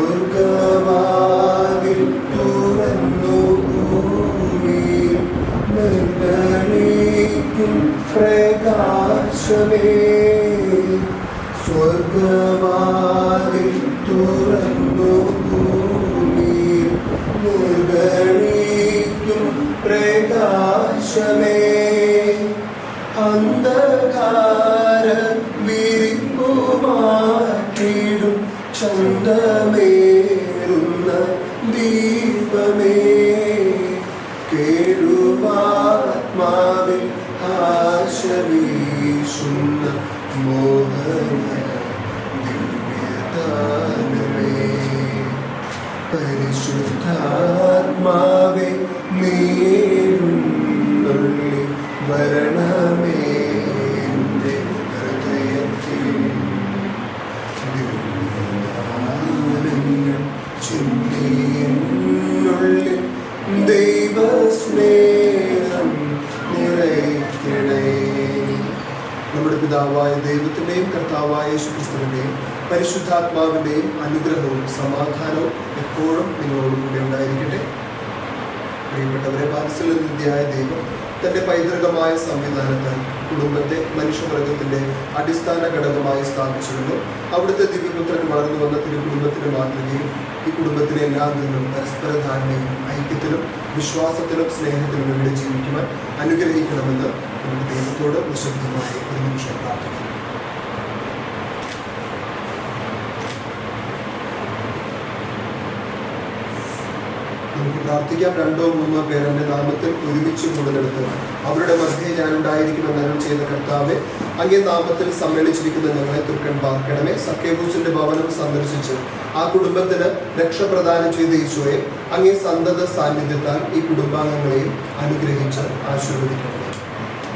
സ്വർഗവാതിൽ തുറന്നു ഭൂമിയിൽ നിർഗണിക്കും പ്രകാശമേ. സ്വർഗവാതിൽ തുറന്നു ഭൂമിയിൽ നിർഗണിക്കും പ്രകാശമേ. അന്ധകാര വിരിപ്പുമാറ്റിടും ചന്തമേറുന്ന ദീപമേ. കേഴുവാത്മാവിൽ ആശ വീശുന്ന മോഹന ദിവ്യദാനമേ. പരിശുദ്ധാത്മാവേ നീരുന്നുള്ളി വരണമേ. ഹൃദയത്തിൽ ചിന്തയുള്ളിൽ ദൈവസ്നേഹം നിറയ്ക്കണേ. നമ്മുടെ പിതാവായ ദൈവത്തിൻ്റെയും കർത്താവായ യേശുക്രിസ്തുവിൻ്റെയും പരിശുദ്ധാത്മാവിൻ്റെയും അനുഗ്രഹവും സമാധാനവും എപ്പോഴും നിങ്ങളോടുകൂടി ഉണ്ടായിരിക്കട്ടെ. പ്രിയപ്പെട്ടവരെ, വാത്സല്യനിധിയായ ദൈവം തൻ്റെ പൈതൃകമായ സംവിധാനത്താൽ കുടുംബത്തെ മനുഷ്യവർഗത്തിൻ്റെ അടിസ്ഥാന ഘടകമായി സ്ഥാപിച്ചിരുന്നു. അവിടുത്തെ ദിവ്യപുത്രൻ വളർന്നു വന്ന തിരുകുടുംബത്തിന് മാതൃകയും ഈ കുടുംബത്തിലെ എല്ലാ അംഗങ്ങളും പരസ്പര ധാരണയും ഐക്യത്തിലും വിശ്വാസത്തിലും സ്നേഹത്തിലും ഇവിടെ ജീവിക്കുവാൻ അനുഗ്രഹിക്കണമെന്ന് നമുക്ക് ദൈവത്തോട് നിശബ്ദമായി ഒരു നിമിഷം പ്രാർത്ഥിക്കുന്നു. നമുക്ക് പ്രാർത്ഥിക്കാം. 2-3 പേർ എൻ്റെ നാമത്തിൽ ഒരുമിച്ച് കൂടുതലെടുത്ത് അവരുടെ മധ്യേ ഞാൻ ഉണ്ടായിരിക്കുമെന്ന് അരുൾ ചെയ്ത കർത്താവെ, അങ്ങേ നാമത്തിൽ സമ്മേളിച്ചിരിക്കുന്ന ഞങ്ങളെ തൃക്കൺ പാർക്കണമേ. സക്കേബൂസിന്റെ ഭവനം സന്ദർശിച്ച് ആ കുടുംബത്തിന് രക്ഷ പ്രദാനം ചെയ്ത ഈശോയെ അങ്ങേ സന്തത സാന്നിധ്യത്താൽ ഈ കുടുംബാംഗങ്ങളെയും അനുഗ്രഹിച്ച് ആശീർവദിക്കണമേ.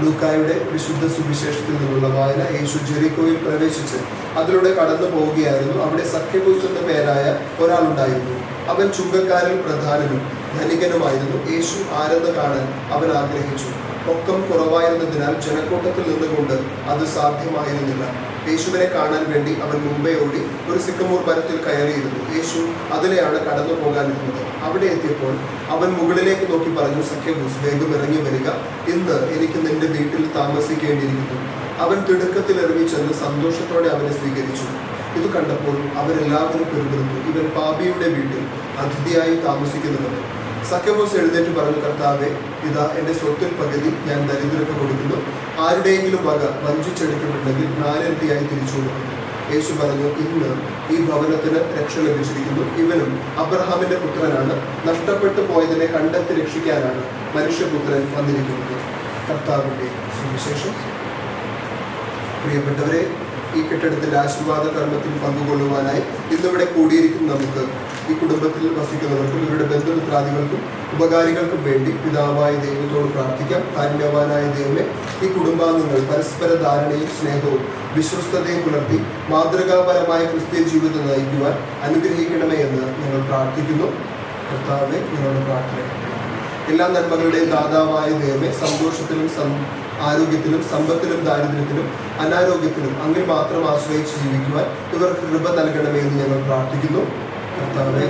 ലൂക്കായുടെ വിശുദ്ധ സുവിശേഷത്തിൽ നിന്നുള്ള വായന. യേശു ജെറിക്കോയിൽ പ്രവേശിച്ച് അതിലൂടെ കടന്നു പോവുകയായിരുന്നു. അവിടെ സക്കേബൂസ് എന്ന പേരായ ഒരാളുണ്ടായിരുന്നു. അവൻ ചുങ്കക്കാരിൽ പ്രധാനനും ധനികനുമായിരുന്നു. യേശു ആരെന്ന് കാണാൻ അവൻ ആഗ്രഹിച്ചു. പൊക്കം കുറവായിരുന്നതിനാൽ ജനക്കൂട്ടത്തിൽ നിന്നുകൊണ്ട് അത് സാധ്യമായിരുന്നില്ല. യേശുവിനെ കാണാൻ വേണ്ടി അവൻ മുമ്പേ ഓടി ഒരു സിക്കമൂർ മരത്തിൽ കയറിയിരുന്നു. യേശു അതിലെയാണ് കടന്നു പോകാനിരുന്നത്. അവിടെ എത്തിയപ്പോൾ അവൻ മുകളിലേക്ക് നോക്കി പറഞ്ഞു, സക്കേബൂസ്, വേഗം ഇറങ്ങി വരിക, ഇന്ന് എനിക്ക് നിന്റെ വീട്ടിൽ താമസിക്കേണ്ടിയിരിക്കുന്നു. അവൻ തിടുക്കത്തിൽ ഇറങ്ങി ചെന്ന് സന്തോഷത്തോടെ അവനെ സ്വീകരിച്ചു. ഇത് കണ്ടപ്പോൾ അവരെല്ലാവരും പെരുപിറുത്തു, ഇവൻ പാപിയുടെ വീട്ടിൽ അതിഥിയായി താമസിക്കുന്നവർ. സക്കേബൂസ് എഴുന്നേറ്റ് പറഞ്ഞു, കർത്താവെ, ഇതാ എൻ്റെ സ്വത്തിൽ പകുതി ഞാൻ ദരിദ്രർക്ക് കൊടുക്കുന്നു. ആരുടെയെങ്കിലും വക വഞ്ചിച്ചെടുക്കപ്പെട്ടെങ്കിൽ 4 ഇരട്ടിയായി തിരിച്ചു കൊടുക്കുന്നു. യേശു പറഞ്ഞു, ഇന്ന് ഈ ഭവനത്തിന് രക്ഷ ലഭിച്ചിരിക്കുന്നു. ഇവനും അബ്രഹാമിന്റെ പുത്രനാണ്. നഷ്ടപ്പെട്ടു പോയതിനെ കണ്ടെത്തി രക്ഷിക്കാനാണ് മനുഷ്യപുത്രൻ വന്നിരിക്കുന്നത്. കർത്താവിന്റെ സുവിശേഷം. പ്രിയപ്പെട്ടവരെ, ഈ കെട്ടിടത്തിന്റെ ആശീർവാദ കർമ്മത്തിൽ പങ്കുകൊള്ളുവാനായി ഇന്നിവിടെ കൂടിയിരിക്കും നമുക്ക് ഈ കുടുംബത്തിൽ വസിക്കുന്നവർക്കും ഇവരുടെ ബന്ധുമിത്രാദികൾക്കും ഉപകാരികൾക്കും വേണ്ടി പിതാവായ ദൈവത്തോട് പ്രാർത്ഥിക്കാം. കാരുണ്യവാനായ ദൈവമേ, ഈ കുടുംബാംഗങ്ങൾ പരസ്പര ധാരണയും സ്നേഹവും വിശ്വസ്തതയും പുലർത്തി മാതൃകാപരമായ ക്രിസ്തീയ ജീവിതം നയിക്കുവാൻ അനുഗ്രഹിക്കണമേ എന്ന് ഞങ്ങൾ പ്രാർത്ഥിക്കുന്നു. കർത്താവേ, ഞങ്ങളുടെ പ്രാർത്ഥന എല്ലാ നന്മകളുടെയും ദാതാവായ ദൈവമേ, സന്തോഷത്തിലും ആരോഗ്യത്തിലും സമ്പത്തിലും ദാരിദ്ര്യത്തിലും അനാരോഗ്യത്തിലും അങ്ങിൽ മാത്രം ആശ്രയിച്ച് ജീവിക്കുവാൻ ഇവർക്ക് കൃപ നൽകണമേ എന്ന് ഞങ്ങൾ പ്രാർത്ഥിക്കുന്നു. കർത്താവേ,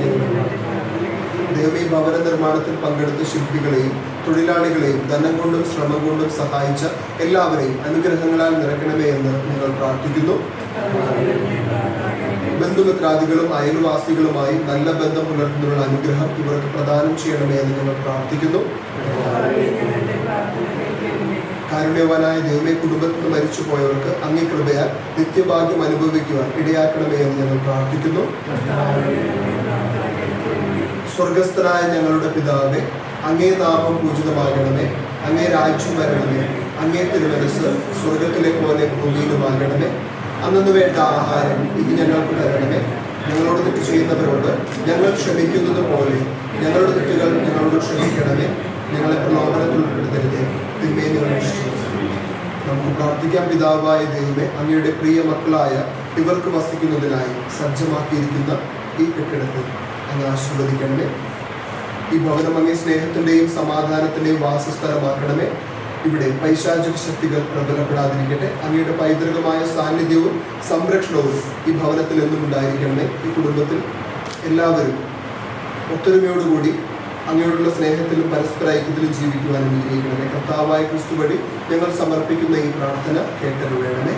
ദൈവമേ, ഭവന നിർമ്മാണത്തിൽ പങ്കെടുത്ത ശില്പികളെയും തൊഴിലാളികളെയും ധനം കൊണ്ടും ശ്രമം കൊണ്ടും സഹായിച്ച എല്ലാവരെയും അനുഗ്രഹങ്ങളാൽ നിറയ്ക്കണമേ എന്ന് ഞങ്ങൾ പ്രാർത്ഥിക്കുന്നു. ബന്ധുമിത്രാദികളും അയൽവാസികളുമായി നല്ല ബന്ധം പുലർത്തുന്നതിനുള്ള അനുഗ്രഹം ഇവർക്ക് പ്രദാനം ചെയ്യണമേ എന്ന് ഞങ്ങൾ പ്രാർത്ഥിക്കുന്നു. കാരുണ്യവാനായ ദൈവമേ, കുടുംബത്തിൽ നിന്ന് മരിച്ചു പോയവർക്ക് അങ്ങേ കൃപയാൽ നിത്യഭാഗ്യം അനുഭവിക്കുവാൻ ഇടയാക്കണമേ എന്ന് ഞങ്ങൾ പ്രാർത്ഥിക്കുന്നു. സ്വർഗസ്ഥനായ ഞങ്ങളുടെ പിതാവേ, അങ്ങേ നാമം പൂജിതമാകണമേ. അങ്ങേ രാജ്യം വരണമേ. അങ്ങേ തിരുമനസ് സ്വർഗത്തിലെ പോലെ ഭൂമിയിലുമാകണമേ. അന്നു വേണ്ട ആഹാരം ഇത് ഞങ്ങൾക്ക് തരണമേ. ഞങ്ങളോട് തെറ്റ് ചെയ്യുന്നവരോട് ഞങ്ങൾ ക്ഷമിക്കുന്നത് പോലെ ഞങ്ങളുടെ തെറ്റുകൾ ഞങ്ങളോട് ക്ഷമിക്കണമേ. ഞങ്ങളെ പ്രലോഭനത്തിൽ ഉൾപ്പെടുത്തരുതേ, തിന്മയെ ഞങ്ങൾ രക്ഷിക്കണമേ. നമുക്ക് പ്രാർത്ഥിക്കാം. പിതാവായ ദൈവമേ, അങ്ങയുടെ പ്രിയ മക്കളായ ഇവർക്ക് വസിക്കുന്നതിനായി സജ്ജമാക്കിയിരിക്കുന്ന ഈ കെട്ടിടത്തിൽ അങ്ങ് ആശീർവദിക്കണമേ. ഈ ഭവനം അങ്ങേ സ്നേഹത്തിൻ്റെയും സമാധാനത്തിൻ്റെയും വാസസ്ഥലമാക്കണമേ. ഇവിടെ പൈശാചിക ശക്തികൾ പ്രബലപ്പെടാതിരിക്കട്ടെ. അങ്ങയുടെ പൈതൃകമായ സാന്നിധ്യവും സംരക്ഷണവും ഈ ഭവനത്തിൽ എന്നും ഉണ്ടായിരിക്കണമേ. ഈ കുടുംബത്തിൽ എല്ലാവരും ഒത്തൊരുമയോടുകൂടി അങ്ങയോടുള്ള സ്നേഹത്തിലും പരസ്പര ഐക്യത്തിലും ജീവിക്കുവാൻ അനുഗ്രഹിക്കണമേ. കർത്താവായ ക്രിസ്തു വഴി ഞങ്ങൾ സമർപ്പിക്കുന്ന ഈ പ്രാർത്ഥന കേട്ടരുളണമേ.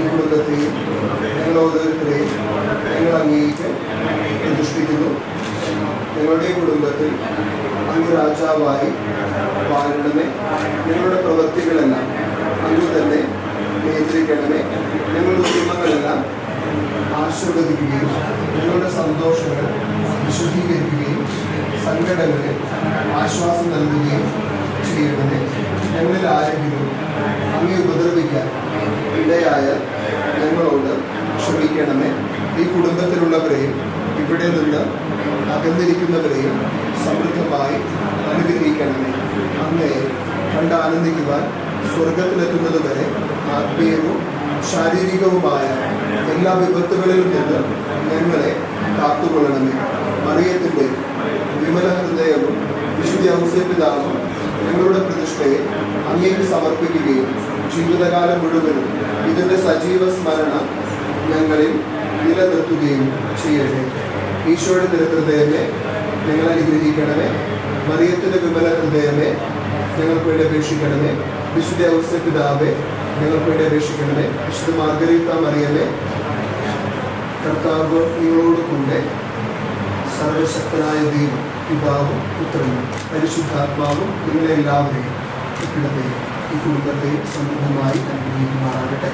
ഈ കുടുംബത്തെയും ഞങ്ങൾ ഓരോരുത്തരെയും ഞങ്ങൾ അങ്ങേക്ക് പ്രതിഷ്ഠിക്കുന്നു. ഞങ്ങളുടെ കുടുംബത്തിൽ അങ്ങ് രാജാവായി വാഴണമേ. ഞങ്ങളുടെ പ്രവൃത്തികളെല്ലാം അങ്ങ് തന്നെ നിയന്ത്രിക്കണമേ. ഞങ്ങളുടെ ഉദ്യമങ്ങളെല്ലാം ആശീർവദിക്കുകയും ഞങ്ങളുടെ സന്തോഷങ്ങൾ വിശുദ്ധീകരിക്കുകയും സങ്കടങ്ങളിൽ ആശ്വാസം നൽകുകയും ചെയ്യണമേ. ഞങ്ങളിൽ ആരെങ്കിലും അങ്ങേ ഉപദ്രവിക്കാൻ ഇടയായാൽ ഞങ്ങളോട് ക്ഷമിക്കണമേ. ഈ കുടുംബത്തിലുള്ളവരെയും ഇവിടെ നിന്ന് അകന്നിരിക്കുന്നവരെയും സമൃദ്ധമായി അനുഗ്രഹിക്കണമേ. അങ്ങയെ കണ്ട് ആനന്ദിക്കുവാൻ സ്വർഗത്തിലെത്തുന്നത് വരെ ആത്മീയവും ശാരീരികവുമായ എല്ലാ വിപത്തുകളിലും നിന്ന് ഞങ്ങളെ കാത്തുകൊള്ളണമേ. മറിയത്തിൻ്റെ വിമല ഹൃദയവും വിശുദ്ധ ഔസേപ്പിതാവും ഞങ്ങളുടെ പ്രതിഷ്ഠയെ അങ്ങേക്ക് സമർപ്പിക്കുകയും ജീവിതകാലം മുഴുവനും ഇതിൻ്റെ സജീവ സ്മരണ ഞങ്ങളിൽ നിലനിർത്തുകയും ചെയ്യട്ടെ. ഈശോയുടെ തിരുഹൃദയമേ ഞങ്ങൾ അനുഗ്രഹിക്കണമേ. മറിയത്തിൻ്റെ വിമല ഹൃദയമേ ഞങ്ങൾക്ക് വേണ്ടി അപേക്ഷിക്കണമേ. വിശുദ്ധ ഔസേപ്പിതാവേ ഞങ്ങൾക്ക് വേണ്ടി അപേക്ഷിക്കണമേ. വിശുദ്ധ മാർഗരീത്ത മറിയമേ കർത്താവ് നിങ്ങളോട് കൂടെ സർവശക്തനായ ദൈവം പിതാവും പുത്രനും പരിശുദ്ധാത്മാവും നിങ്ങളെ എല്ലാവരെയും ഈ കുടുംബത്തെയും സമൃദ്ധമായി അനുഗ്രഹിക്കുമാറാകട്ടെ.